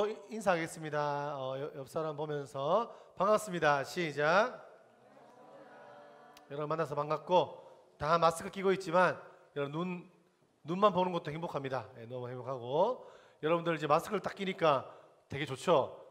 인사하겠습니다. 옆 사람 보면서 반갑습니다. 시작. 여러분 만나서 반갑고, 다 마스크 끼고 있지만 여러분 눈만 보는 것도 행복합니다. 너무 행복하고, 여러분들 이제 마스크를 딱 끼니까 되게 좋죠.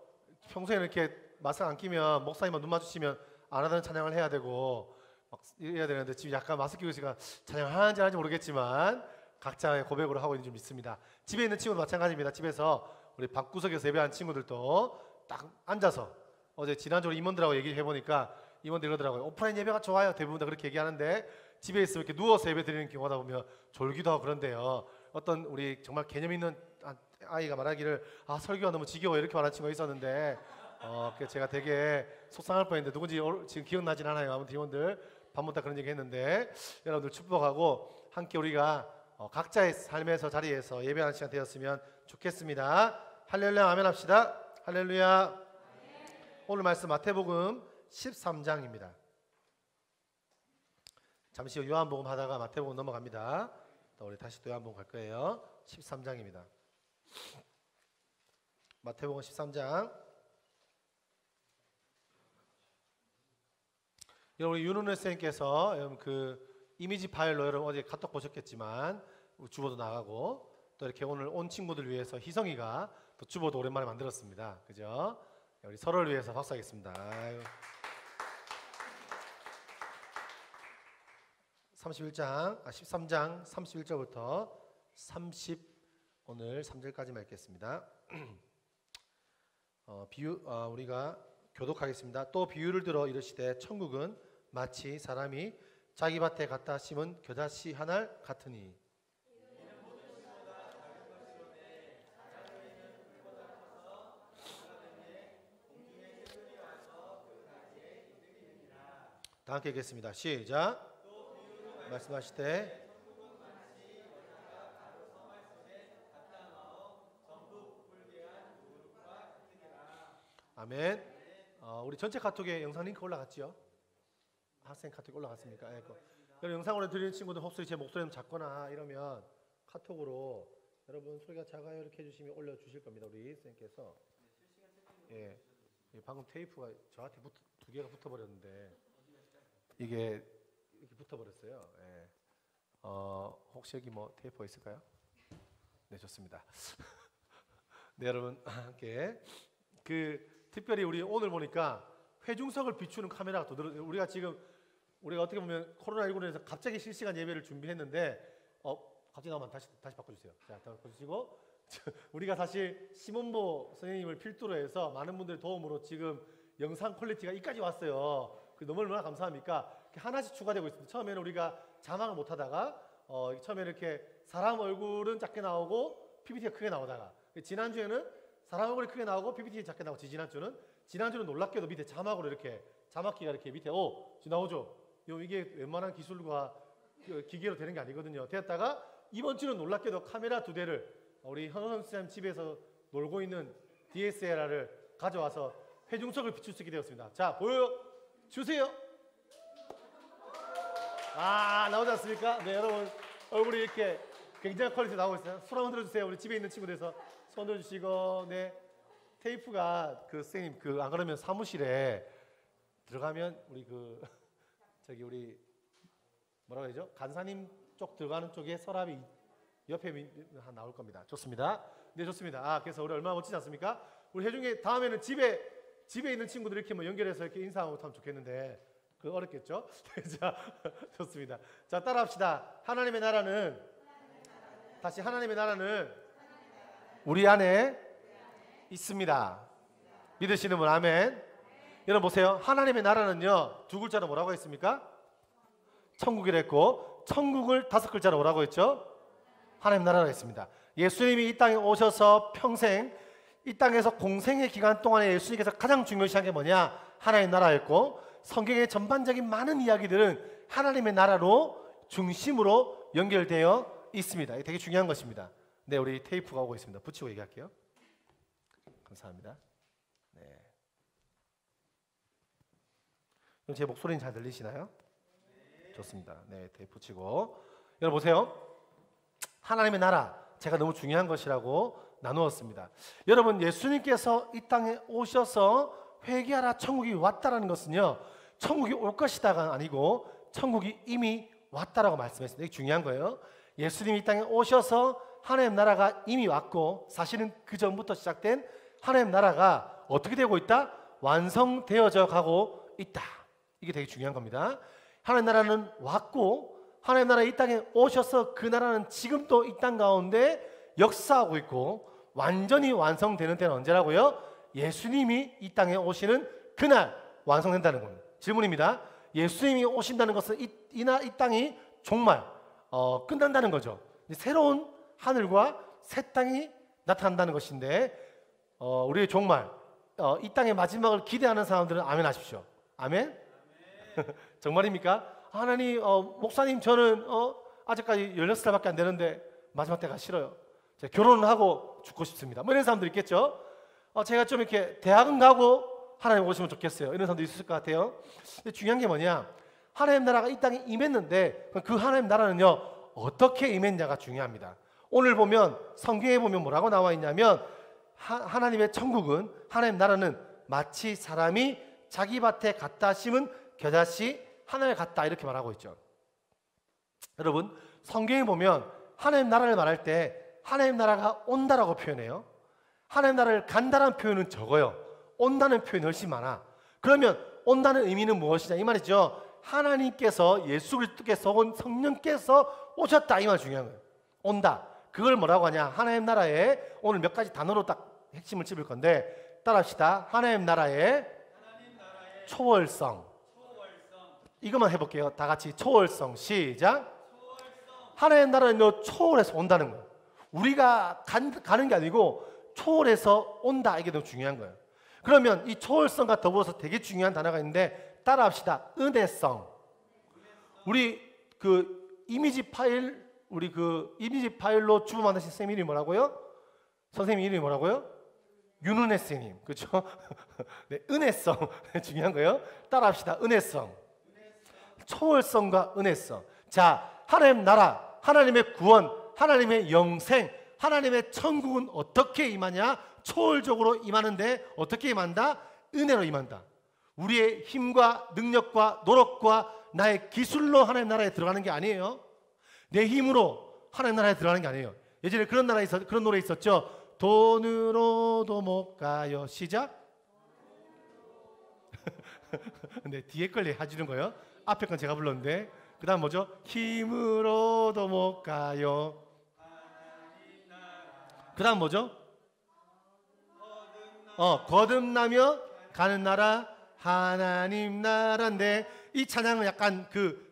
평소에는 이렇게 마스크 안 끼면 목사님만 눈 마주치면 안 하던 찬양을 해야 되고 막 이래야 되는데, 지금 약간 마스크 끼고 있으니까 찬양을 하는지 안 하는지 모르겠지만 각자의 고백으로 하고 있는 줄 믿습니다. 집에 있는 친구도 마찬가지입니다. 집에서 우리 방구석에서 예배한 친구들도 딱 앉아서, 어제 지난주에 임원들하고 얘기해 보니까 임원들이 그러더라고요. 오프라인 예배가 좋아요. 대부분 다 그렇게 얘기하는데, 집에 있으면 이렇게 누워서 예배 드리는 경우다 보면 졸기도 하고 그런데요. 어떤 우리 정말 개념 있는 아이가 말하기를, 설교가 너무 지겨워, 이렇게 말하는 친구가 있었는데, 제가 되게 속상할 뻔했는데, 누군지 지금 기억나진 않아요. 아무튼 임원들 밤부터 그런 얘기 했는데, 여러분들 축복하고 함께 우리가 각자의 삶에서 자리에서 예배하는 시간 되었으면 좋겠습니다. 할렐루야, 아멘 합시다. 할렐루야. 아멘. 오늘 말씀 마태복음 13장입니다. 잠시 후 요한복음 하다가 마태복음 넘어갑니다. 또 우리 다시 또 요한복음 갈 거예요. 13장입니다. 마태복음 13장. 여러분, 윤은혜 선생님께서 여러분 그 이미지 파일로 여러분 어제 카톡 보셨겠지만 주보도 나가고, 또 이렇게 오늘 온 친구들 위해서 희성이가 또 주보도 오랜만에 만들었습니다. 그죠? 우리 서로를 위해서 박수하겠습니다. 13장 31절부터 오늘 3절까지만 읽겠습니다. 우리가 교독하겠습니다. 또 비유를 들어 이르시되 천국은 마치 사람이 자기 밭에 갖다 심은 겨자씨 한 알 같으니, 다 함께 읽겠습니다. 시작. 말씀하시되 아멘. 우리 전체 카톡에 영상 링크 올라갔지요? 학생 카톡 올라갔습니까? 영상으로 들리는 친구들 혹시 제 목소리 작거나 이러면 카톡으로 여러분 소리가 작아요 이렇게 해주시면 올려주실 겁니다. 우리 선생님께서. 예, 방금 테이프가 저한테 두 개가 붙어버렸는데 이게 이렇게 붙어버렸어요. 예. 혹시 여기 뭐 테이프가 있을까요? 네, 좋습니다. 네, 여러분 함께 특별히 우리 오늘 보니까 회중석을 비추는 카메라가 또 우리가 어떻게 보면 코로나19로 해서 갑자기 실시간 예배를 준비했는데 갑자기 나오면 다시 바꿔주세요. 자, 바꿔주시고 우리가 사실 시몬보 선생님을 필두로 해서 많은 분들의 도움으로 지금 영상 퀄리티가 이까지 왔어요. 너무 얼마나 감사합니까? 하나씩 추가되고 있습니다. 처음에는 우리가 자막을 못하다가 처음에는 이렇게 사람 얼굴은 작게 나오고 PPT가 크게 나오다가, 지난주에는 사람 얼굴이 크게 나오고 PPT 작게 나오고, 지난주는 놀랍게도 밑에 자막으로 이렇게 자막기가 이렇게 밑에 지금 나오죠. 이게 웬만한 기술과 기계로 되는 게 아니거든요. 되었다가 이번 주는 놀랍게도 카메라 2대를 우리 현원 선생님 집에서 놀고 있는 DSLR을 가져와서 회중석을 비출 수 있게 되었습니다. 자, 보여주세요. 나오지 않습니까? 네, 여러분 얼굴이 이렇게 굉장한 퀄리티 나오고 있어요. 손 한번 들어주세요. 우리 집에 있는 친구들에서 손 들어주시고. 네, 테이프가 선생님 안 그러면 사무실에 들어가면 우리 우리 뭐라고 해야죠? 간사님 쪽 들어가는 쪽에 서랍이 옆에 나올 겁니다. 좋습니다. 네, 좋습니다. 그래서 우리 얼마나 멋지지 않습니까? 우리 해중에 다음에는 집에 있는 친구들 이렇게 연결해서 이렇게 인사하고 하면 좋겠는데 어렵겠죠? 자, 좋습니다. 자, 따라합시다. 하나님의 나라는 우리 안에 있습니다. 믿으시는 분 아멘. 여러분 보세요. 하나님의 나라는요, 두 글자로 뭐라고 했습니까? 천국이랬고, 천국을 5글자로 뭐라고 했죠? 하나님 나라라고 했습니다. 예수님이 이 땅에 오셔서 평생 이 땅에서 공생의 기간 동안에 예수님께서 가장 중요시한 게 뭐냐? 하나님 나라였고, 성경의 전반적인 많은 이야기들은 하나님의 나라로 중심으로 연결되어 있습니다. 이게 되게 중요한 것입니다. 네, 우리 테이프가 오고 있습니다. 붙이고 얘기할게요. 감사합니다. 네. 그럼 제 목소리는 잘 들리시나요? 네. 좋습니다. 네, 테이프 붙이고. 여러분 보세요. 하나님의 나라, 제가 너무 중요한 것이라고 나누었습니다. 여러분, 예수님께서 이 땅에 오셔서 회개하라 천국이 왔다라는 것은요, 천국이 올 것이다가 아니고 천국이 이미 왔다라고 말씀했습니다. 이게 중요한 거예요. 예수님이 이 땅에 오셔서 하나님 나라가 이미 왔고, 사실은 그 전부터 시작된 하나님 나라가 어떻게 되고 있다? 완성되어져 가고 있다. 이게 되게 중요한 겁니다. 하나님 나라는 왔고, 하나님 나라 이 땅에 오셔서 그 나라는 지금도 이 땅 가운데 역사하고 있고, 완전히 완성되는 때는 언제라고요? 예수님이 이 땅에 오시는 그날 완성된다는 겁니다. 질문입니다. 예수님이 오신다는 것은 이 땅이 정말 끝난다는 거죠. 새로운 하늘과 새 땅이 나타난다는 것인데, 우리 정말 이 땅의 마지막을 기대하는 사람들은 아멘 하십시오. 아멘? 정말입니까? 하나님, 목사님, 저는 아직까지 16살밖에 안 되는데 마지막 때가 싫어요. 제가 결혼을 하고 죽고 싶습니다. 뭐 이런 사람들 있겠죠? 제가 좀 이렇게 대학은 가고 하나님 오시면 좋겠어요. 이런 사람도 있을 것 같아요. 근데 중요한 게 뭐냐? 하나님 나라가 이 땅에 임했는데 그 하나님 나라는요, 어떻게 임했냐가 중요합니다. 오늘 보면 성경에 보면 뭐라고 나와 있냐면, 하나님의 천국은, 하나님 나라는 마치 사람이 자기 밭에 갖다 심은 겨자씨 하나를 갖다, 이렇게 말하고 있죠. 여러분, 성경에 보면 하나님 나라를 말할 때 하나님 나라가 온다라고 표현해요. 하나님 나라를 간다라는 표현은 적어요. 온다는 표현이 훨씬 많아. 그러면 온다는 의미는 무엇이냐 이 말이죠. 하나님께서, 예수 그리스도께서, 온 성령께서 오셨다, 이 말 중요한 거예요. 온다. 그걸 뭐라고 하냐? 하나님 나라에, 오늘 몇 가지 단어로 딱 핵심을 찝을 건데 따라합시다. 하나님 나라의 초월성. 이것만 해볼게요. 다 같이 초월성. 시작. 하나님 나라는 초월해서 온다는 거예요. 우리가 가는 게 아니고 초월해서 온다. 이게 너무 중요한 거예요. 그러면 이 초월성과 더불어서 되게 중요한 단어가 있는데 따라합시다. 은혜성. 우리 그 이미지 파일로 주부 만드신 선생님 이름이 뭐라고요? 선생님 이름이 뭐라고요? 윤은혜 선생님. 그렇죠? 네, 은혜성. 중요한 거예요. 따라합시다. 은혜성. 초월성과 은혜성. 자, 하나님 나라, 하나님의 구원, 하나님의 영생, 하나님의 천국은 어떻게 임하냐? 초월적으로 임하는데 어떻게 임한다? 은혜로 임한다. 우리의 힘과 능력과 노력과 나의 기술로 하나님 나라에 들어가는 게 아니에요. 내 힘으로 하나님 나라에 들어가는 게 아니에요. 예전에 그런 노래 있었죠. 돈으로도 못 가요. 시작. 근데 뒤에 걸 해주는 거예요. 앞에 건 제가 불렀는데, 그 다음 뭐죠? 힘으로도 못 가요. 그 다음 뭐죠? 거듭나며 가는 나라 하나님 나라인데, 이 찬양은 약간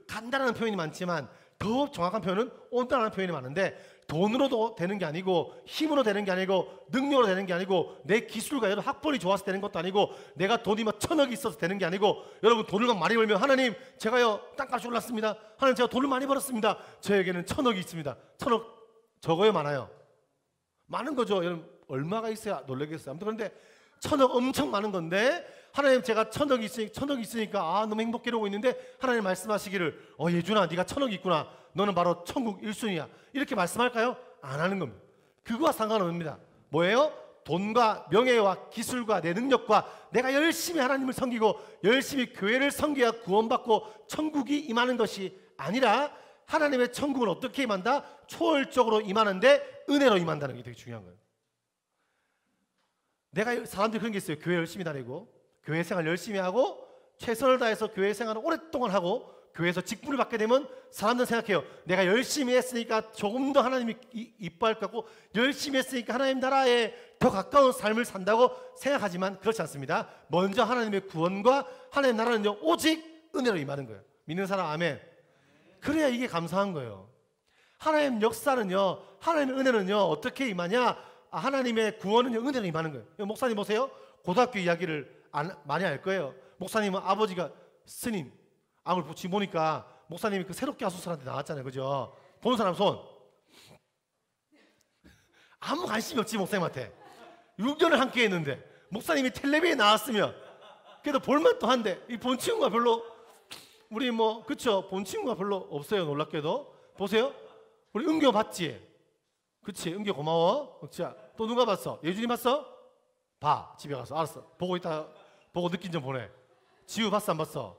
간다라는 표현이 많지만 더 정확한 표현은 온다라는 표현이 많은데, 돈으로도 되는 게 아니고, 힘으로 되는 게 아니고, 능력으로 되는 게 아니고, 내 기술과 여러분 학벌이 좋아서 되는 것도 아니고, 내가 돈이 막 1000억이 있어서 되는 게 아니고, 여러분 돈을 막 많이 벌면 하나님 제가요 땅값이 올랐습니다. 하나님 제가 돈을 많이 벌었습니다. 저에게는 1000억이 있습니다. 1000억 적어요, 많아요? 많은 거죠. 여러분 얼마가 있어야 놀라겠어요. 아무튼 그런데 1000억 엄청 많은 건데, 하나님 제가 1000억이 있으니까 너무 행복해 이러고 있는데, 하나님 말씀하시기를 예준아 네가 1000억이 있구나. 너는 바로 천국 1순위야. 이렇게 말씀할까요? 안 하는 겁니다. 그거와 상관없습니다. 뭐예요? 돈과 명예와 기술과 내 능력과 내가 열심히 하나님을 섬기고 열심히 교회를 섬겨야 구원받고 천국이 임하는 것이 아니라, 하나님의 천국은 어떻게 임한다? 초월적으로 임하는데 은혜로 임한다는 게 되게 중요한 거예요. 사람들이 그런 게 있어요. 교회 열심히 다니고 교회 생활 열심히 하고 최선을 다해서 교회 생활을 오랫동안 하고 교회에서 직분을 받게 되면 사람들은 생각해요. 내가 열심히 했으니까 조금 더 하나님이 이뻐할 것 같고, 열심히 했으니까 하나님 나라에 더 가까운 삶을 산다고 생각하지만 그렇지 않습니다. 먼저 하나님의 구원과 하나님 나라는요 오직 은혜로 임하는 거예요. 믿는 사람 아멘. 그래야 이게 감사한 거예요. 하나님 역사는요, 하나님의 은혜는요 어떻게 임하냐? 하나님의 구원은요 은혜로 임하는 거예요. 목사님 보세요. 고등학교 이야기를 많이 알 거예요. 목사님은 아버지가 스님 암을 붙이 보니까 목사님이 그 새롭게 하소서한테 나왔잖아요. 그죠? 보는 사람 손. 아무 관심이 없지 목사님한테. 6년을 함께 했는데 목사님이 텔레비에 나왔으면 그래도 볼만도 한데, 이 본 친구가 별로, 우리 그쵸? 본 친구가 별로 없어요. 놀랍게도. 보세요. 우리 은교 봤지? 그치, 은규 고마워. 자, 또 누가 봤어? 예준이 봤어? 봐, 집에 가서. 알았어. 보고 있다, 보고 느낀 점 보내. 지우 봤어, 안 봤어?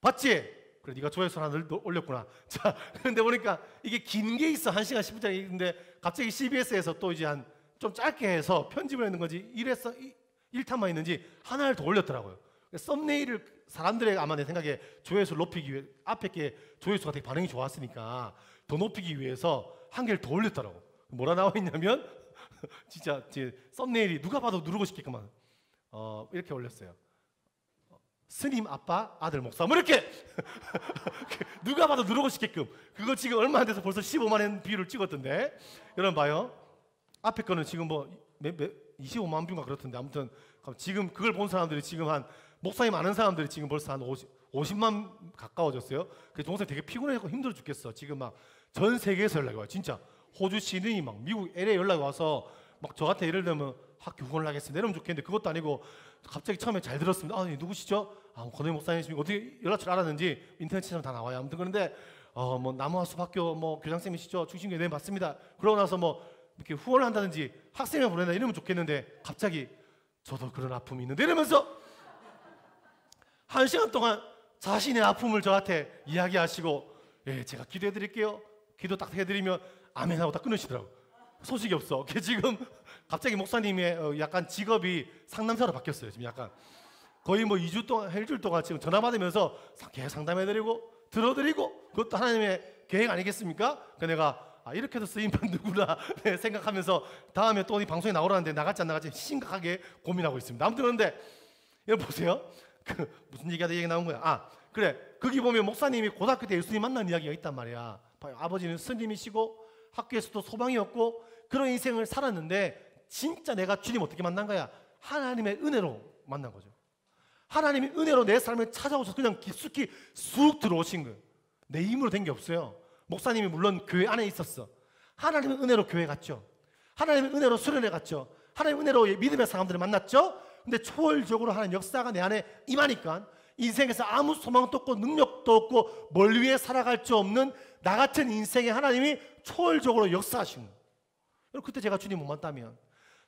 봤지? 그래, 네가 조회수 하나 올렸구나. 자, 그런데 보니까 이게 긴 게 있어. 1시간 10분짜리. 근데 갑자기 CBS에서 또 이제 한 좀 짧게 해서 편집을 했는 건지 1탄만 있는지 하나를 더 올렸더라고요. 썸네일을 사람들의 아마 내 생각에 조회수를 높이기 위해 앞에 게 조회수가 되게 반응이 좋았으니까 더 높이기 위해서 한 개를 더 올렸더라고. 뭐라 나와 있냐면 진짜 제 썸네일이 누가 봐도 누르고 싶게끔만 이렇게 올렸어요. 스님 아빠 아들 목사 뭐 이렇게 누가 봐도 누르고 싶게끔. 그거 지금 얼마 안 돼서 벌써 15만 뷰를 찍었던데. 여러분 봐요. 앞에 거는 지금 뭐 25만 뷰인가 그렇던데. 아무튼 지금 그걸 본 사람들이 지금 한 목사님 아는 사람들이 지금 벌써 한 50만 가까워졌어요. 그래서 목사님 되게 피곤해서 힘들어 죽겠어. 지금 막 전 세계에서 연락이 와요. 진짜 호주 시드니 막 미국 LA 연락이 와서 막 저한테 예를 들면 학교 후원을 하겠습니다 이러면 좋겠는데 그것도 아니고 갑자기 처음에 잘 들었습니다. 아, 누구시죠? 아, 권혜 목사님이십니까? 어떻게 연락처를 알았는지 인터넷 찾으면 다 나와요. 아무튼 그런데 뭐 남아숲학교 뭐 교장쌤이시죠? 중심교회 네 맞습니다. 그러고 나서 뭐 이렇게 후원을 한다든지 학생을 보낸다 이러면 좋겠는데 갑자기 저도 그런 아픔이 있는데 이러면서 1시간 동안 자신의 아픔을 저한테 이야기하시고 예, 제가 기도해 드릴게요. 기도 딱 해드리면 아멘 하고 딱 끊으시더라고요. 소식이 없어. 지금 갑자기 목사님의 약간 직업이 상담사로 바뀌었어요. 지금 약간 거의 뭐 2주 동안, 일주일 동안 지금 전화 받으면서 계속 상담해드리고 들어드리고 그것도 하나님의 계획 아니겠습니까? 그러니까 내가 이렇게도 쓰임받는구나 생각하면서 다음에 또 이 방송에 나오라는데 나갈지 안 나갈지 심각하게 고민하고 있습니다. 아무튼 그런데 여러분 보세요. 무슨 얘기하다 얘기 나온 거야. 그래, 거기 보면 목사님이 고등학교 때 예수님 만난 이야기가 있단 말이야. 아버지는 스님이시고 학교에서도 소방이었고 그런 인생을 살았는데 진짜 내가 주님 어떻게 만난 거야? 하나님의 은혜로 만난 거죠. 하나님의 은혜로 내 삶을 찾아오셔서 그냥 깊숙이 쑥 들어오신 거예요. 내 힘으로 된 게 없어요. 목사님이 물론 교회 안에 있었어. 하나님의 은혜로 교회 갔죠. 하나님의 은혜로 수련회 갔죠. 하나님의 은혜로 믿음의 사람들을 만났죠. 근데 초월적으로 하나님 역사가 내 안에 임하니까 인생에서 아무 소망도 없고 능력도 없고 뭘 위해 살아갈 수 없는 나 같은 인생에 하나님이 초월적으로 역사하신 거예요. 그때 제가 주님 못 만났다면,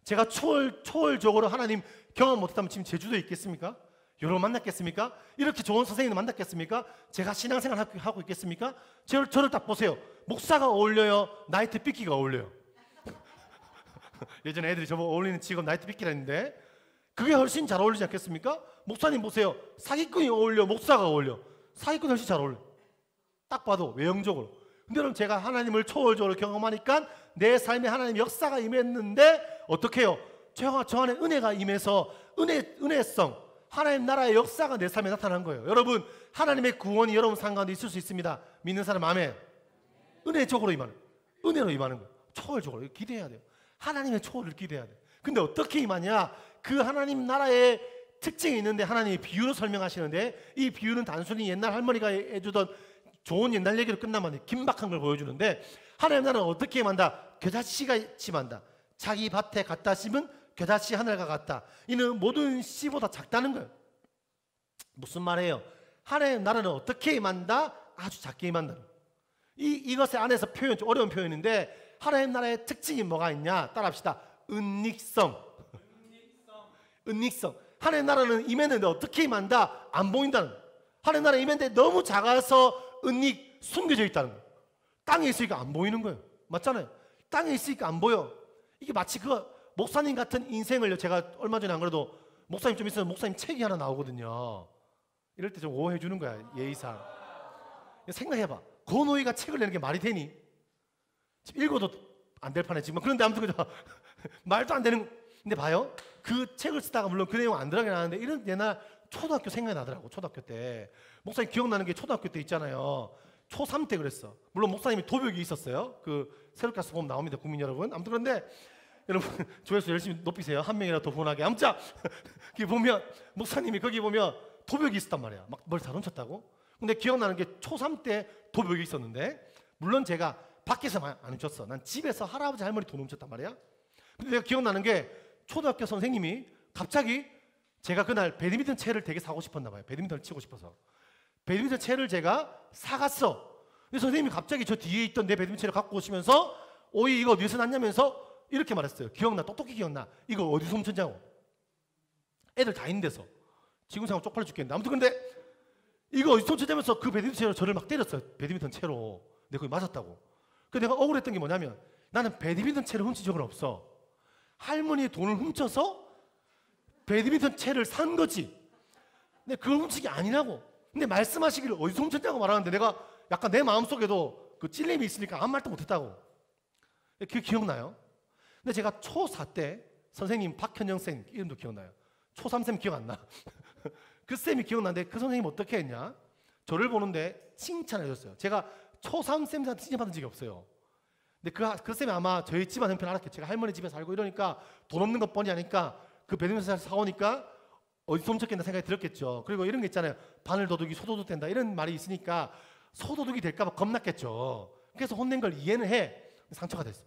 제가 초월적으로 하나님 경험 못했다면 지금 제주도에 있겠습니까? 여러분 만났겠습니까? 이렇게 좋은 선생님을 만났겠습니까? 제가 신앙생활 하고 있겠습니까? 저를 딱 보세요. 목사가 어울려요? 나이트 삐끼가 어울려요? 예전에 애들이 저보고 어울리는 직업 나이트 삐끼라 했는데 그게 훨씬 잘 어울리지 않겠습니까? 목사님 보세요. 사기꾼이 어울려? 목사가 어울려? 사기꾼이 훨씬 잘 어울려. 딱 봐도 외형적으로. 근데 여러분 제가 하나님을 초월적으로 경험하니까 내 삶에 하나님 역사가 임했는데 어떻게 해요? 저 안에 은혜가 임해서 은혜성 하나님 나라의 역사가 내 삶에 나타난 거예요. 여러분 하나님의 구원이 여러분 삶 가운데 있을 수 있습니다. 믿는 사람 아멘. 은혜적으로 임하는 은혜로 임하는 거예요. 초월적으로 기대해야 돼요. 하나님의 초월을 기대해야 돼요. 근데 어떻게 임하냐? 그 하나님 나라의 특징이 있는데 하나님이 비유로 설명하시는데 이 비유는 단순히 옛날 할머니가 해주던 좋은 옛날 얘기로 끝나면 긴박한 걸 보여주는데 하나님 나라는 어떻게 임한다? 겨자씨가 임한다. 자기 밭에 갖다 심은 겨자씨 하늘과 같다. 이는 모든 씨보다 작다는 거예요. 무슨 말이에요? 하나님 나라는 어떻게 임한다? 아주 작게 임한다. 이것의 안에서 표현, 좀 어려운 표현인데 하나님 나라의 특징이 뭐가 있냐? 따라합시다. 은닉성. 은닉성. 하나님 나라는 임했는데 어떻게 임한다? 안 보인다는 거예요. 하나님 나라 임했는데 너무 작아서 은닉 숨겨져 있다는 거예요. 땅에 있으니까 안 보이는 거예요. 맞잖아요. 땅에 있으니까 안 보여. 이게 마치 그 목사님 같은 인생을 제가 얼마 전에 안 그래도 목사님 좀 있으면 목사님 책이 하나 나오거든요. 이럴 때 좀 오해해 주는 거야. 예의상. 생각해봐. 고노이가 책을 내는 게 말이 되니? 지금 읽어도 안 될 판에 지금. 그런데 아무튼 그죠. 말도 안 되는. 근데 봐요. 그 책을 쓰다가 물론 그 내용 안 들어가긴 하는데 이런 옛날 초등학교 생각이 나더라고. 초등학교 때. 목사님 기억나는 게 초등학교 때 있잖아요. 초3 때 그랬어. 물론 목사님이 도벽이 있었어요. 그 새롭게 가서 보면 나옵니다. 국민 여러분. 아무튼 그런데 여러분 조회수 열심히 높이세요. 한 명이라도 더 후원하게. 아무튼 거기 보면 목사님이 거기 보면 도벽이 있었단 말이야. 막 뭘 다 훔쳤다고. 근데 기억나는 게 초3 때 도벽이 있었는데 물론 제가 밖에서 안 훔쳤어. 난 집에서 할아버지 할머니 돈 훔쳤단 말이야. 근데 내가 기억나는 게 초등학교 선생님이 갑자기 제가 그날 배드민턴 채를 되게 사고 싶었나 봐요. 배드민턴을 치고 싶어서. 배드민턴 채를 제가 사갔어. 그래서 선생님이 갑자기 저 뒤에 있던 내 배드민턴 채를 갖고 오시면서 오이 이거 어디서 났냐면서 이렇게 말했어요. 기억나? 똑똑히 기억나? 이거 어디서 훔쳤냐고. 애들 다 있는 데서. 지구상으로 쪽팔려 죽겠는데. 아무튼 근데 이거 어디서 훔쳤냐면서 그 배드민턴 채로 저를 막 때렸어요. 배드민턴 채로. 내가 거기 맞았다고. 그래서 내가 억울했던 게 뭐냐면 나는 배드민턴 채를 훔친 적은 없어. 할머니의 돈을 훔쳐서 배드민턴 채를 산 거지. 근데 그걸 훔친 게 아니라고. 근데 말씀하시기를 어디서 훔쳤냐고 말하는데 내가 약간 내 마음속에도 그 찔림이 있으니까 아무 말도 못했다고. 그게 기억나요? 근데 제가 초4 때 선생님 박현영 쌤 이름도 기억나요. 초3 쌤 기억 안 나. 그 쌤이 기억나는데 그 선생님 어떻게 했냐? 저를 보는데 칭찬을 해줬어요. 제가 초3 쌤한테 칭찬받은 적이 없어요. 근데 그 쌤이 아마 저희 집안 형편 알았겠죠. 제가 할머니 집에 살고 이러니까 돈 없는 것 뻔히 하니까 그 배드민턴 사오니까 어디서 훔쳤겠나 생각이 들었겠죠. 그리고 이런 게 있잖아요. 바늘 도둑이 소도둑 된다 이런 말이 있으니까 소도둑이 될까 봐 겁났겠죠. 그래서 혼낸 걸 이해는 해. 상처가 됐어.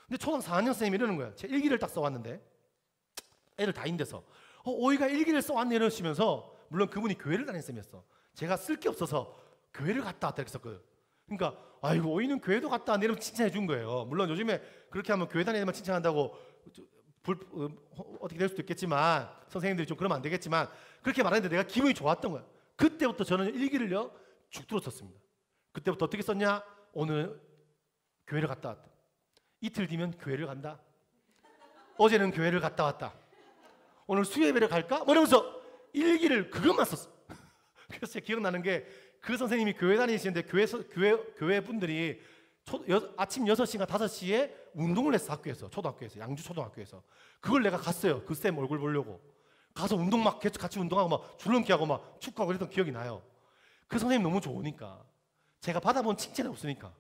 근데 초등학교 4학년 선생님이 이러는 거야. 제 일기를 딱 써왔는데 애들 다 있는데서 오이가 일기를 써왔네 이러시면서 물론 그분이 교회를 다니는 쌤이었어. 제가 쓸 게 없어서 교회를 갔다 왔다 그랬었거든. 그러니까 아이고 오이는 교회도 갔다 왔네 이러면 칭찬해 준 거예요. 물론 요즘에 그렇게 하면 교회 다니는 애만 칭찬한다고 어떻게 될 수도 있겠지만 선생님들이 좀 그러면 안 되겠지만 그렇게 말했는데 내가 기분이 좋았던 거야. 그때부터 저는 일기를요 죽도록 썼습니다. 그때부터 어떻게 썼냐? 오늘 교회를 갔다 왔다. 이틀 뒤면 교회를 간다. 어제는 교회를 갔다 왔다. 오늘 수요예배를 갈까? 뭐 이러면서 일기를 그것만 썼어. 그래서 기억나는 게 그 선생님이 교회 다니시는데 교회 분들이 아침 6시인가 5시에 운동을 했어. 학교에서. 초등학교에서. 양주 초등학교에서. 그걸 내가 갔어요. 그 쌤 얼굴 보려고. 가서 운동 막 같이 운동하고 막 줄넘기하고 막 축구하고 그랬던 기억이 나요. 그 선생님 너무 좋으니까. 제가 받아본 칭찬이 없으니까.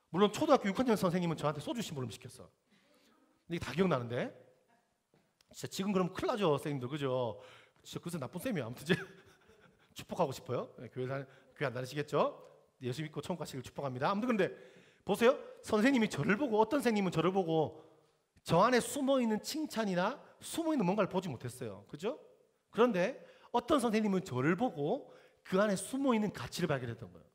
물론 초등학교 6학년 선생님은 저한테 소주 심부름 시켰어. 이게 다 기억나는데. 진짜 지금 그럼 큰일 나죠, 선생님들. 그죠? 진짜 그 쌤 나쁜 쌤이야. 아무튼 이제 축복하고 싶어요. 교회 안 다니시겠죠? 예수 믿고 천국 가시길 축복합니다. 아무튼 근데 보세요. 선생님이 저를 보고 어떤 선생님은 저를 보고 저 안에 숨어있는 칭찬이나 숨어있는 뭔가를 보지 못했어요. 그죠? 그런데 어떤 선생님은 저를 보고 그 안에 숨어있는 가치를 발견했던 거예요.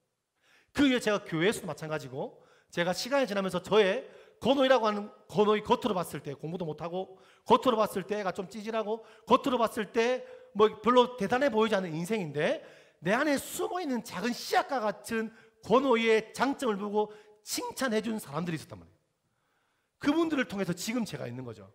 그 위에 제가 교회에서도 마찬가지고 제가 시간이 지나면서 저의 건호이라고 하는 건호이 겉으로 봤을 때 공부도 못하고 겉으로 봤을 때 애가 좀 찌질하고 겉으로 봤을 때 뭐 별로 대단해 보이지 않는 인생인데 내 안에 숨어있는 작은 씨앗과 같은 건호이의 장점을 보고 칭찬해 준 사람들이 있었단 말이에요. 그분들을 통해서 지금 제가 있는 거죠.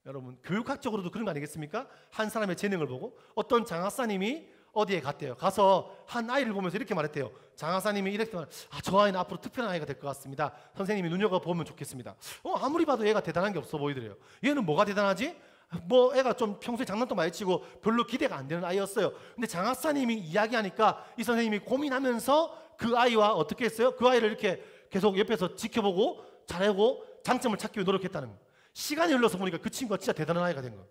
여러분 교육학적으로도 그런 거 아니겠습니까? 한 사람의 재능을 보고 어떤 장학사님이 어디에 갔대요. 가서 한 아이를 보면서 이렇게 말했대요. 장학사님이 이렇게 말해요. 저 아이는 앞으로 특별한 아이가 될 것 같습니다. 선생님이 눈여겨보면 좋겠습니다. 아무리 봐도 얘가 대단한 게 없어 보이더래요. 얘는 뭐가 대단하지? 뭐 애가 좀 평소에 장난도 많이 치고 별로 기대가 안 되는 아이였어요. 근데 장학사님이 이야기하니까 이 선생님이 고민하면서 그 아이와 어떻게 했어요? 그 아이를 이렇게 계속 옆에서 지켜보고 잘하고 장점을 찾기 위해 노력했다는 거예요. 시간이 흘러서 보니까 그 친구가 진짜 대단한 아이가 된 거예요.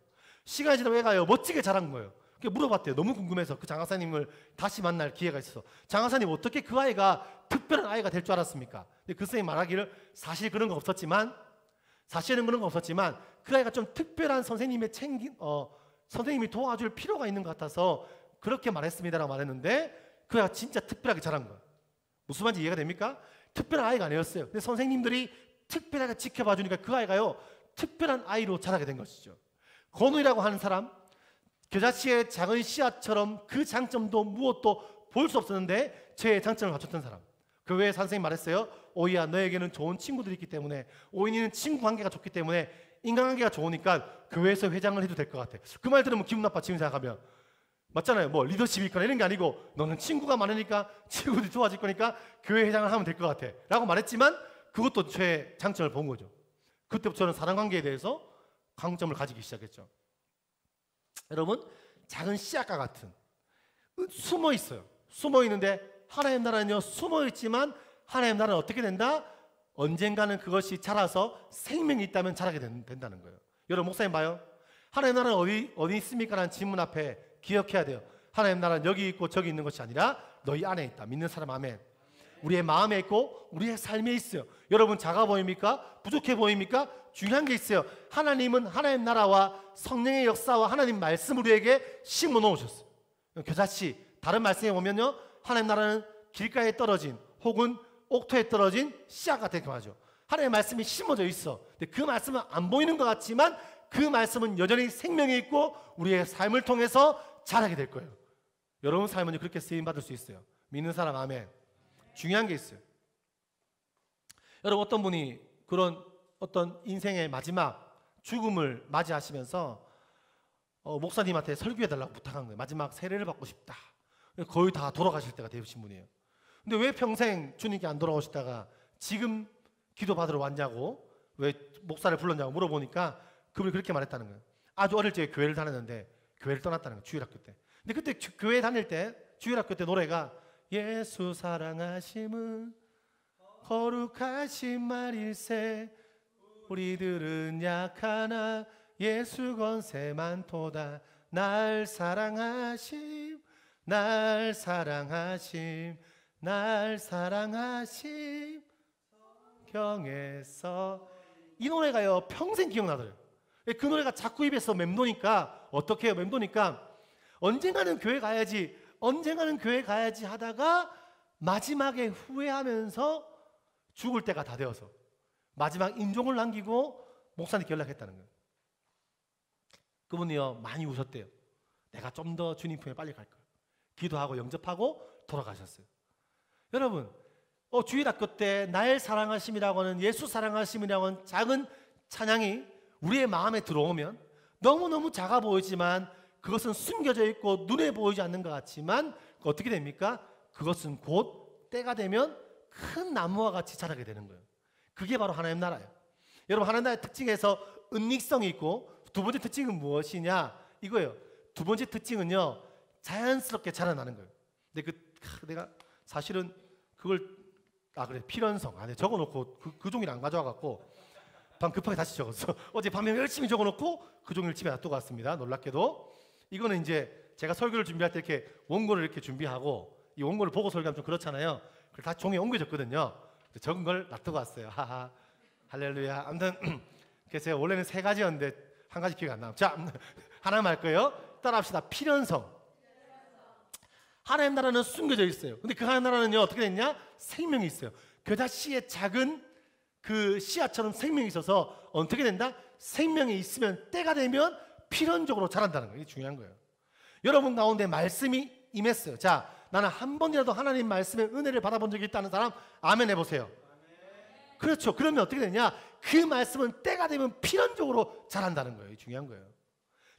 시간이 지나고 애가요 멋지게 자란 거예요. 물어봤대요. 너무 궁금해서 그 장하사님을 다시 만날 기회가 있어서 장하사님 어떻게 그 아이가 특별한 아이가 될 줄 알았습니까? 근데 그 선생님이 말하기를 사실은 그런 거 없었지만 그 아이가 좀 특별한 선생님의 선생님이 도와줄 필요가 있는 것 같아서 그렇게 말했습니다라고 말했는데 그 아이가 진짜 특별하게 자란 거예요. 무슨 말인지 이해가 됩니까? 특별한 아이가 아니었어요. 근데 선생님들이 특별하게 지켜봐 주니까 그 아이가요 특별한 아이로 자라게 된 것이죠. 건우이라고 하는 사람 겨자씨의 작은 씨앗처럼 그 장점도 무엇도 볼 수 없었는데 제 장점을 갖췄던 사람. 그 외에 선생님이 말했어요. 오이야 너에게는 좋은 친구들이 있기 때문에 오이는 친구 관계가 좋기 때문에 인간관계가 좋으니까 교회에서 회장을 해도 될 것 같아. 그 말 들으면 기분 나빠 지금 생각하면. 맞잖아요. 뭐 리더십이 있거나 이런 게 아니고 너는 친구가 많으니까 친구들이 좋아질 거니까 교회 회장을 하면 될 것 같아 라고 말했지만 그것도 제 장점을 본 거죠. 그때부터 저는 사랑관계에 대해서 강점을 가지기 시작했죠. 여러분 작은 씨앗과 같은 숨어 있어요. 숨어 있는데 하나님 나라는요 숨어 있지만 하나님 나라는 어떻게 된다? 언젠가는 그것이 자라서 생명이 있다면 자라게 된다는 거예요. 여러분 목사님 봐요. 하나님 나라는 어디 있습니까? 라는 질문 앞에 기억해야 돼요. 하나님 나라는 여기 있고 저기 있는 것이 아니라 너희 안에 있다. 믿는 사람 아멘. 우리의 마음에 있고 우리의 삶에 있어요. 여러분 작아 보입니까? 부족해 보입니까? 중요한 게 있어요. 하나님은 하나님 나라와 성령의 역사와 하나님 말씀을 우리에게 심어 놓으셨어요. 겨자씨 다른 말씀에 보면요 하나님 나라는 길가에 떨어진 혹은 옥토에 떨어진 씨앗 같은 거 하죠. 하나님의 말씀이 심어져 있어. 근데 그 말씀은 안 보이는 것 같지만 그 말씀은 여전히 생명이 있고 우리의 삶을 통해서 자라게 될 거예요. 여러분 삶은 그렇게 쓰임받을 수 있어요. 믿는 사람 아멘. 중요한 게 있어요. 여러분 어떤 분이 그런 어떤 인생의 마지막 죽음을 맞이하시면서 목사님한테 설교해달라고 부탁한 거예요. 마지막 세례를 받고 싶다. 거의 다 돌아가실 때가 되신 분이에요. 근데 왜 평생 주님께 안 돌아오시다가 지금 기도 받으러 왔냐고, 왜 목사를 불렀냐고 물어보니까 그분이 그렇게 말했다는 거예요. 아주 어릴 적에 교회를 다녔는데 교회를 떠났다는 거예요. 주일학교 때. 근데 그때 교회 다닐 때 주일학교 때 노래가 예수 사랑하심은 거룩하신 말일세 우리들은 약하나 예수 권세 많도다 날 사랑하심 날 사랑하심 날 사랑하심 경에서 이 노래가요 평생 기억나더래요. 그 노래가 자꾸 입에서 맴도니까 어떻게 해요? 맴도니까 언젠가는 교회 가야지 언젠가는 교회 가야지 하다가 마지막에 후회하면서 죽을 때가 다 되어서 마지막 인종을 남기고 목사님께 연락했다는 거예요. 그분이요 많이 우셨대요. 내가 좀 더 주님 품에 빨리 갈 거야. 기도하고 영접하고 돌아가셨어요. 여러분 주일학교 때 날 사랑하심이라고 하는 예수 사랑하심이라고 하는 작은 찬양이 우리의 마음에 들어오면 너무너무 작아 보이지만 그것은 숨겨져 있고 눈에 보이지 않는 것 같지만 어떻게 됩니까? 그것은 곧 때가 되면 큰 나무와 같이 자라게 되는 거예요. 그게 바로 하나님 나라예요. 여러분 하나님 나라의 특징에서 은닉성이 있고 두 번째 특징은 무엇이냐? 이거예요. 두 번째 특징은요 자연스럽게 자라나는 거예요. 근데 내가 사실은 그걸 그래 필연성 안에 적어놓고 그 종이를 안 가져와갖고 방 급하게 다시 적었어. 어제 밤에 열심히 적어놓고 그 종이를 집에 놔두고 왔습니다. 놀랍게도 이거는 이제 제가 설교를 준비할 때 이렇게 원고를 이렇게 준비하고 이 원고를 보고 설교하면 좀 그렇잖아요. 그걸 다 종이에 옮겨졌거든요. 적은 걸 놔두고 왔어요. 하하 할렐루야. 아무튼 그래서 제가 원래는 3가지였는데 한 가지 기억이 안 나요. 자 하나만 할 거예요. 따라합시다. 필연성. 하나님 나라는 숨겨져 있어요. 근데 그 하나님 나라는요 어떻게 됐냐? 생명이 있어요. 겨자씨의 작은 그 씨앗처럼 생명이 있어서 어떻게 된다? 생명이 있으면 때가 되면 필연적으로 자란다는 거예요. 이게 중요한 거예요. 여러분 가운데 말씀이 임했어요. 자, 나는 한 번이라도 하나님 말씀의 은혜를 받아본 적이 있다는 사람 아멘 해보세요. 그렇죠. 그러면 어떻게 되냐? 그 말씀은 때가 되면 필연적으로 자란다는 거예요. 이게 중요한 거예요.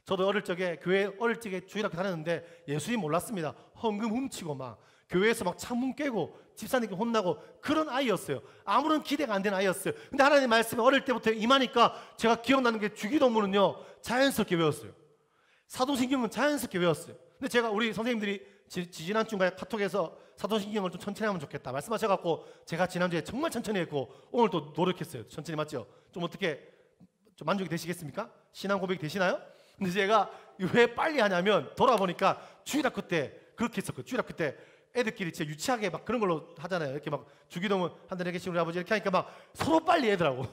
저도 어릴 적에 교회 어릴 적에 주일학교 다녔는데 예수님 몰랐습니다. 헌금 훔치고 막 교회에서 막 창문 깨고 집사님께 혼나고 그런 아이였어요. 아무런 기대가 안 되는 아이였어요. 근데 하나님 말씀이 어릴 때부터 임하니까 제가 기억나는 게 주기도문은요 자연스럽게 외웠어요. 사도신경은 자연스럽게 외웠어요. 근데 제가 우리 선생님들이 지난주인가에 카톡에서 사도신경을 좀 천천히 하면 좋겠다 말씀하셔갖고 제가 지난주에 정말 천천히 했고 오늘 또 노력했어요. 천천히 맞죠? 좀 어떻게 좀 만족이 되시겠습니까? 신앙 고백이 되시나요? 근데 제가 왜 빨리 하냐면 돌아보니까 주일학교 때 그렇게 했었거든요. 주일학교 때 애들끼리 진짜 유치하게 막 그런 걸로 하잖아요. 이렇게 막 주기도문 하늘에계신 우리 아버지 이렇게 하니까 막 서로 빨리 하더라고.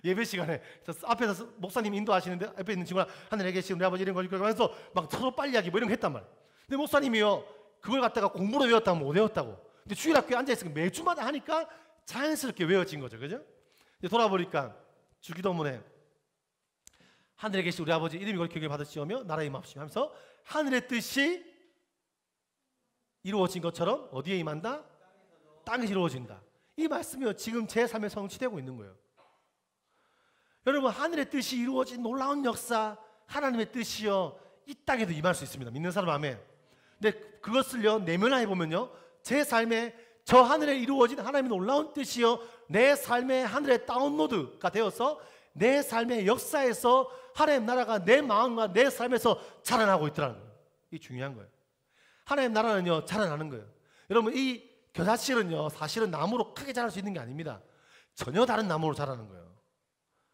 예배 시간에 앞에서 목사님 인도하시는데 앞에 있는 친구랑 하늘에계신 우리 아버지 이런 거 하면서 막 서로 빨리 하기 뭐 이런 거 했단 말이에요. 근데 목사님이요 그걸 갖다가 공부로 외웠다면 못 외웠다고. 근데 주일학교에 앉아있으니까 매주마다 하니까 자연스럽게 외워진 거죠. 그죠? 이제 돌아보니까 주기도문에 하늘에 계신 우리 아버지 이름이 거룩히 받으시오며 나라의 임하옵시며 하면서 하늘의 뜻이 이루어진 것처럼 어디에 임한다? 땅에서 이루어진다. 이 말씀이요 지금 제 삶에 성취되고 있는 거예요. 여러분 하늘의 뜻이 이루어진 놀라운 역사 하나님의 뜻이요 이 땅에도 임할 수 있습니다. 믿는 사람 아멘. 근데 그것을요 내면화해 보면요 제 삶에 저 하늘에 이루어진 하나님의 놀라운 뜻이요 내 삶의 하늘에 다운로드가 되어서 내 삶의 역사에서 하나님 나라가 내 마음과 내 삶에서 자라나고 있더라는 거예요. 이게 중요한 거예요. 하나님 나라는요 자라나는 거예요. 여러분 이 겨자씨는요 사실은 나무로 크게 자랄 수 있는 게 아닙니다. 전혀 다른 나무로 자라는 거예요.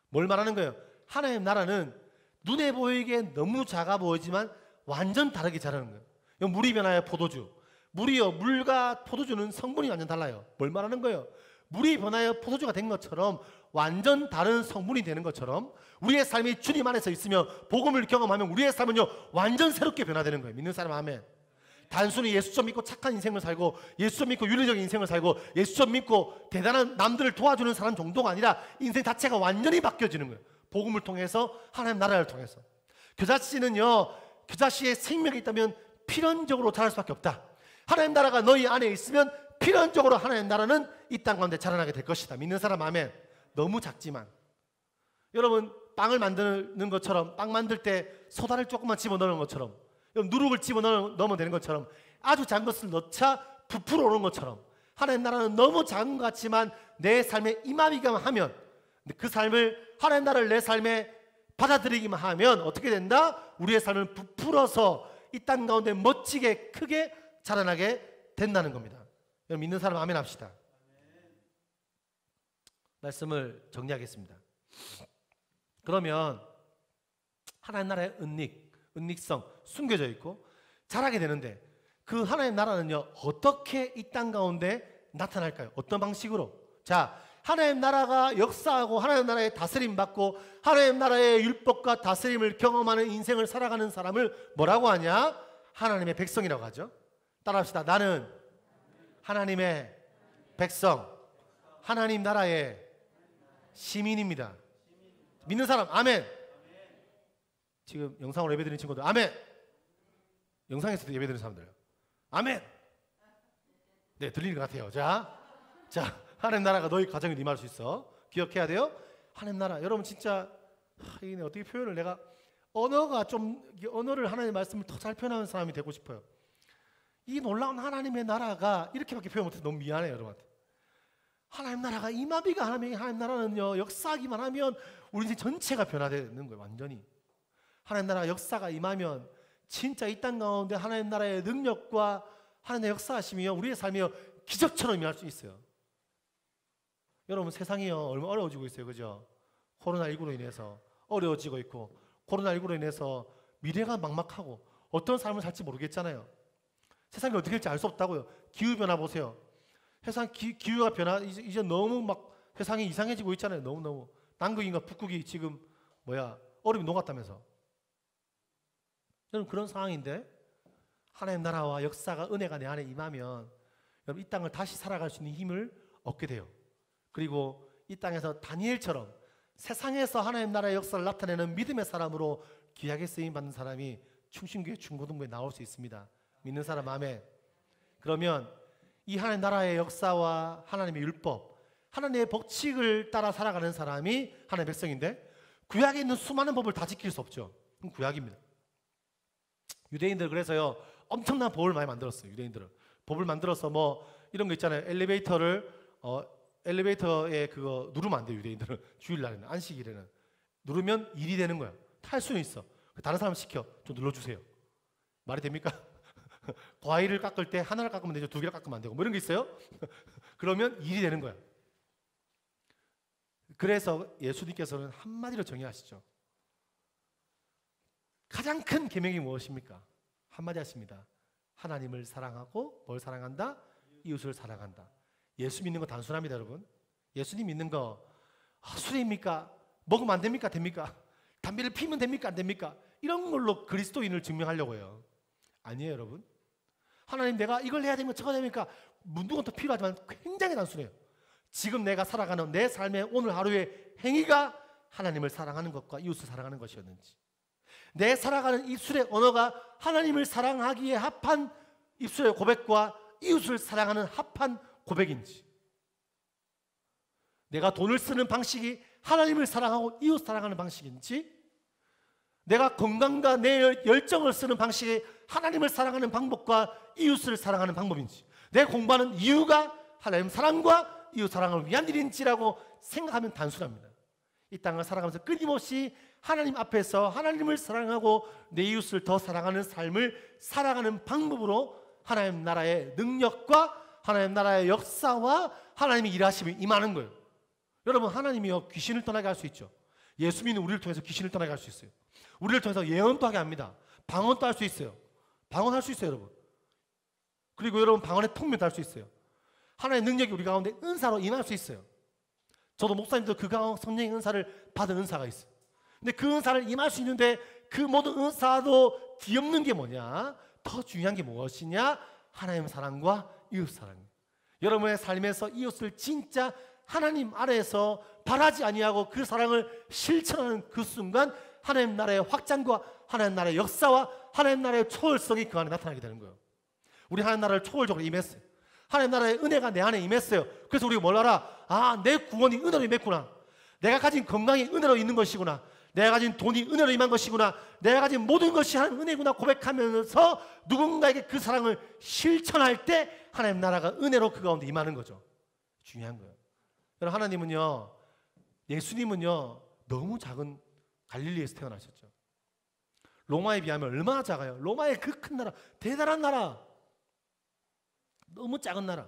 뭘 말하는 거예요? 하나님 나라는 눈에 보이기에 너무 작아 보이지만 완전 다르게 자라는 거예요. 물이 변하여 포도주. 물이요 물과 포도주는 성분이 완전 달라요. 뭘 말하는 거예요? 물이 변하여 포도주가 된 것처럼 완전 다른 성분이 되는 것처럼 우리의 삶이 주님 안에서 있으면 복음을 경험하면 우리의 삶은요 완전 새롭게 변화되는 거예요. 믿는 사람 아멘. 단순히 예수 좀 믿고 착한 인생을 살고 예수 좀 믿고 윤리적인 인생을 살고 예수 좀 믿고 대단한 남들을 도와주는 사람 정도가 아니라 인생 자체가 완전히 바뀌어지는 거예요. 복음을 통해서, 하나님 나라를 통해서. 겨자씨는요, 겨자씨의 생명이 있다면 필연적으로 자랄 수밖에 없다. 하나님 나라가 너희 안에 있으면 필연적으로 하나님 나라는 이 땅 가운데 자라나게 될 것이다. 믿는 사람 아멘. 너무 작지만 여러분, 빵을 만드는 것처럼, 빵 만들 때 소다를 조금만 집어넣는 것처럼, 누룩을 집어넣으면 되는 것처럼, 아주 작은 것을 넣자 부풀어 오는 것처럼, 하나님 나라는 너무 작은 것 같지만 내 삶에 임하기만 하면, 그 삶을, 하나님 나라를 내 삶에 받아들이기만 하면 어떻게 된다? 우리의 삶을 부풀어서 이 땅 가운데 멋지게 크게 자라나게 된다는 겁니다. 여러분, 믿는 사람 아멘 합시다. 말씀을 정리하겠습니다. 그러면 하나님 나라의 은닉성 숨겨져 있고 자라게 되는데, 그 하나님 나라는요 어떻게 이 땅 가운데 나타날까요? 어떤 방식으로? 자, 하나님 나라가 역사하고 하나님 나라의 다스림 받고 하나님 나라의 율법과 다스림을 경험하는 인생을 살아가는 사람을 뭐라고 하냐? 하나님의 백성이라고 하죠. 따라합시다. 나는 하나님의 백성, 하나님 나라의 시민입니다. 믿는 사람 아멘. 지금 영상으로 예배드리는 친구들 아멘. 영상에서도 예배드리는 사람들 아멘. 네, 들리는 것 같아요. 자, 하나님 나라가 너희 가정에 임할 수 있어. 기억해야 돼요. 하나님 나라, 여러분 진짜 이게 어떻게 표현을, 내가 언어를 하나님의 말씀을 더 잘 표현하는 사람이 되고 싶어요. 이 놀라운 하나님의 나라가 이렇게밖에 표현 못해서 너무 미안해요, 여러분한테. 하나님 나라가 임하기가 하나님 나라는요 역사하기만 하면 우리 인생 전체가 변화되는 거예요. 완전히 하나님 나라 역사가 임하면 진짜 이 땅 가운데 하나님 나라의 능력과 하나님의 역사하심이요 우리의 삶이요 기적처럼 임할 수 있어요. 여러분, 세상이요 얼마나 어려워지고 있어요, 그죠? 코로나19로 인해서 어려워지고 있고, 코로나19로 인해서 미래가 막막하고 어떤 삶을 살지 모르겠잖아요. 세상이 어떻게 될지 알 수 없다고요. 기후변화 보세요. 세상 기후가 이제 너무 막 세상이 이상해지고 있잖아요. 너무너무. 남극인가 북극이 지금 얼음이 녹았다면서. 여러분, 그런 상황인데 하나님 나라와 역사가, 은혜가 내 안에 임하면 여러분 이 땅을 다시 살아갈 수 있는 힘을 얻게 돼요. 그리고 이 땅에서 다니엘처럼 세상에서 하나님 나라의 역사를 나타내는 믿음의 사람으로 귀하게 쓰임받는 사람이 충신교회 중고등부에 나올 수 있습니다. 믿는 사람 아멘. 그러면 이 하나님 나라의 역사와 하나님의 율법, 하나님의 법칙을 따라 살아가는 사람이 하나님의 백성인데, 구약에 있는 수많은 법을 다 지킬 수 없죠. 그럼 구약입니다. 유대인들 그래서요 엄청난 법을 많이 만들었어요. 유대인들은 법을 만들어서 이런 거 있잖아요. 엘리베이터에 그거 누르면 안 돼요. 유대인들은 주일날에는, 안식일에는 누르면 일이 되는 거야. 탈 수는 있어. 다른 사람 시켜, 좀 눌러주세요. 말이 됩니까? 과일을 깎을 때 하나를 깎으면 되죠. 두 개를 깎으면 안 되고 이런 게 있어요. 그러면 일이 되는 거야. 그래서 예수님께서는 한마디로 정의하시죠. 가장 큰 계명이 무엇입니까? 한마디 하십니다. 하나님을 사랑하고 뭘 사랑한다? 이웃을 사랑한다. 예수 믿는 거 단순합니다, 여러분. 예수님 믿는 거 술입니까? 먹으면 안 됩니까? 됩니까? 담배를 피우면 됩니까? 안 됩니까? 이런 걸로 그리스도인을 증명하려고 해요. 아니에요, 여러분. 하나님, 내가 이걸 해야 됩니까? 저거 해야 됩니까? 누구도 필요하지만 굉장히 단순해요. 지금 내가 살아가는 내 삶의 오늘 하루의 행위가 하나님을 사랑하는 것과 이웃을 사랑하는 것이었는지, 내 살아가는 입술의 언어가 하나님을 사랑하기에 합한 입술의 고백과 이웃을 사랑하는 합한 고백인지, 내가 돈을 쓰는 방식이 하나님을 사랑하고 이웃 사랑하는 방식인지, 내가 건강과 내 열정을 쓰는 방식이 하나님을 사랑하는 방법과 이웃을 사랑하는 방법인지, 내 공부하는 이유가 하나님 사랑과 이웃 사랑을 위한 일인지라고 생각하면 단순합니다. 이 땅을 살아가면서 끊임없이 하나님 앞에서 하나님을 사랑하고 내 이웃을 더 사랑하는 삶을 살아가는 방법으로 하나님 나라의 능력과 하나님 나라의 역사와 하나님의 일하심이 임하는 거예요. 여러분, 하나님이요 귀신을 떠나게 할 수 있죠. 예수 믿는 우리를 통해서 귀신을 떠나게 할 수 있어요. 우리를 통해서 예언도 하게 합니다. 방언도 할 수 있어요. 방언할 수 있어요, 여러분. 그리고 여러분 방언의 통면도 할 수 있어요. 하나님의 능력이 우리 가운데 은사로 임할 수 있어요. 저도 목사님도 그 성령의 은사를 받은 은사가 있어요. 근데 그 은사를 임할 수 있는데 그 모든 은사도 뒤엎는 게 뭐냐? 더 중요한 게 무엇이냐? 하나님의 사랑과 이웃 사랑. 여러분의 삶에서 이웃을 진짜 하나님 아래에서 바라지 아니하고 그 사랑을 실천하는 그 순간 하나님 나라의 확장과 하나님 나라의 역사와 하나님 나라의 초월성이 그 안에 나타나게 되는 거예요. 우리 하나님 나라를 초월적으로 임했어요. 하나님 나라의 은혜가 내 안에 임했어요. 그래서 우리가 뭘 알아? 아, 내 구원이 은혜로 임했구나. 내가 가진 건강이 은혜로 있는 것이구나. 내가 가진 돈이 은혜로 임한 것이구나. 내가 가진 모든 것이 하나님 은혜구나 고백하면서 누군가에게 그 사랑을 실천할 때 하나님 나라가 은혜로 그 가운데 임하는 거죠. 중요한 거예요. 여러분, 하나님은요, 예수님은요 너무 작은 갈릴리에서 태어나셨죠. 로마에 비하면 얼마나 작아요. 로마의 그 큰 나라, 대단한 나라, 너무 작은 나라.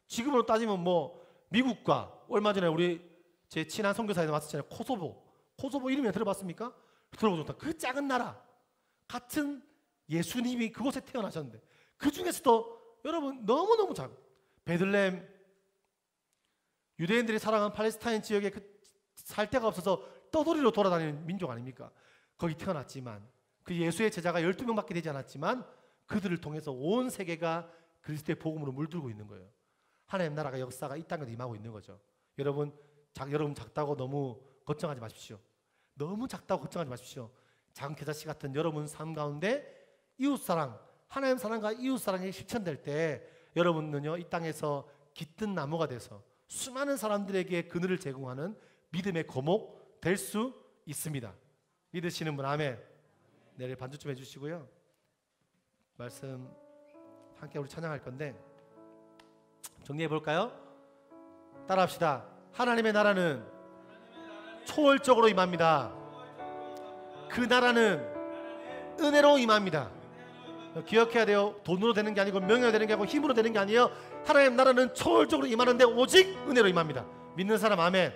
지금으로 따지면 뭐 미국과 얼마 전에 우리 제 친한 선교사에서 왔었잖아요. 코소보 이름이 들어봤습니까? 들어보셨다. 그 작은 나라 같은 예수님이 그곳에 태어나셨는데 그 중에서도 여러분 너무너무 작은 베들레헴, 유대인들이 살아가는 팔레스타인 지역에 살 데가 없어서 떠돌이로 돌아다니는 민족 아닙니까? 거기 태어났지만 그 예수의 제자가 12명밖에 되지 않았지만 그들을 통해서 온 세계가 그리스도의 복음으로 물들고 있는 거예요. 하나님 나라가 역사가 이 땅에 임하고 있는 거죠. 여러분 작다고 너무 걱정하지 마십시오. 너무 작다고 걱정하지 마십시오. 작은 겨자씨 같은 여러분 삶 가운데 이웃사랑, 하나님 사랑과 이웃사랑이 실천될 때 여러분은요 이 땅에서 깃든 나무가 돼서 수많은 사람들에게 그늘을 제공하는 믿음의 거목 될 수 있습니다. 믿으시는 분 아멘. 내일 반주 좀 해주시고요. 말씀 함께 우리 찬양할 건데 정리해 볼까요? 따라합시다. 하나님의 나라는 초월적으로 임합니다. 그 나라는 은혜로 임합니다. 기억해야 돼요. 돈으로 되는 게 아니고 명예로 되는 게 아니고 힘으로 되는 게 아니에요. 하나님 나라는 초월적으로 임하는데 오직 은혜로 임합니다. 믿는 사람 아멘.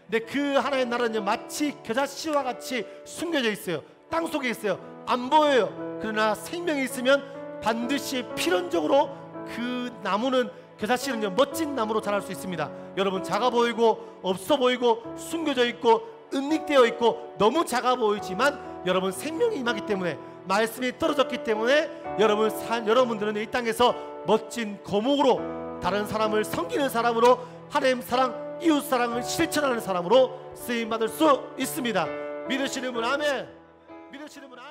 근데 그 하나님의 나라는 마치 겨자씨와 같이 숨겨져 있어요. 땅 속에 있어요. 안 보여요. 그러나 생명이 있으면 반드시 필연적으로 그 나무는 겨자씨는 멋진 나무로 자랄 수 있습니다. 여러분 작아 보이고 없어 보이고 숨겨져 있고 은닉되어 있고 너무 작아 보이지만 여러분 생명이 임하기 때문에 말씀이 떨어졌기 때문에 여러분들은 이 땅에서 멋진 거목으로 다른 사람을 섬기는 사람으로 하나님 사랑, 이웃 사랑을 실천하는 사람으로 쓰임받을 수 있습니다. 믿으시는 분 아멘. 믿으시는 분 아멘.